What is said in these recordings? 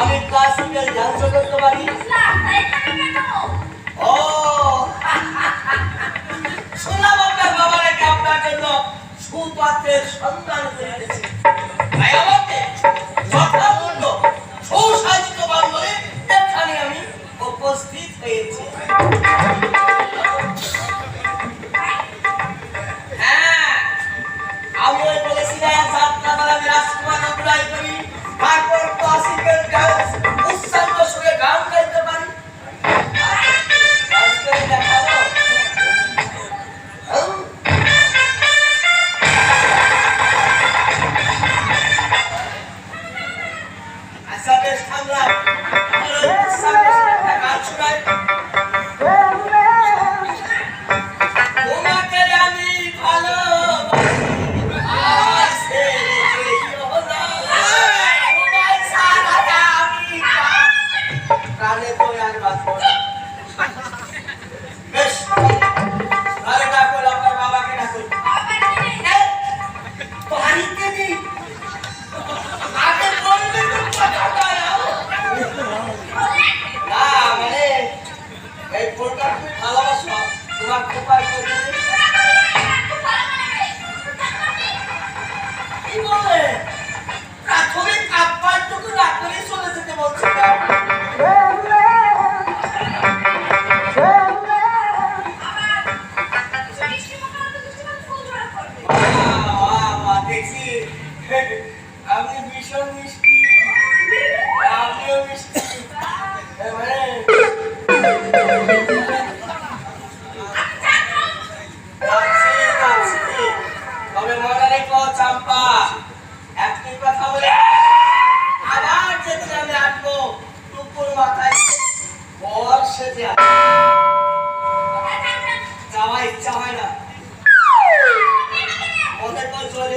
আমি ক্লাসিক্যাল ডান্সও করতে পারি। ও শুনলাম আপনার বাবা নাকি আপনার জন্য সুপাত্রের সন্ধান করিতেছে, তাই আমাকে যথাযথ সুসাজিত বান্ধবে এখানে আমি উপস্থিত হয়েছি। হ্যাঁ, আমি বলেছিলাম যাত্রাপালা রাজকুমার অভিনয় করি, তারপর ক্লাসিক্যাল ডান্স উচ্চাঙ্গ সুরে গান গাইতে পারি। আচ্ছা বেশ থামলাম, গান শোনাই। তোমাকে আমি ভালোবাসি, প্রাণে তো আর বাঁচব না। বেশ আরে ডাকুন, আপনার বাবাকে ডাকুন। বাড়িতে নেই, আগে বললে তো কথাটা না, মানে এই ফোনটা তুমি ভালোবাসো, তোমার কোপায় করে কি বলে প্রাথমিক আব্বাসটুকু না করে চলে যেতে বলছে। দেখছি আপনি ভীষণ মিষ্টি, আপনিও মিষ্টি। তবে মনে রেখো চাম্পা, একটি কথা বলে আবার যেদিন আমি আসবো টুকুর মাথায় বর সেজে যাওয়া ইচ্ছা হয় না, মনে করে চলে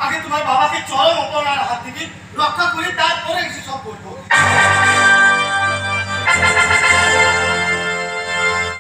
আগে তোমার বাবাকে চরম অপরাধের হাত থেকে রক্ষা করে তারপরে এসে সব করবো।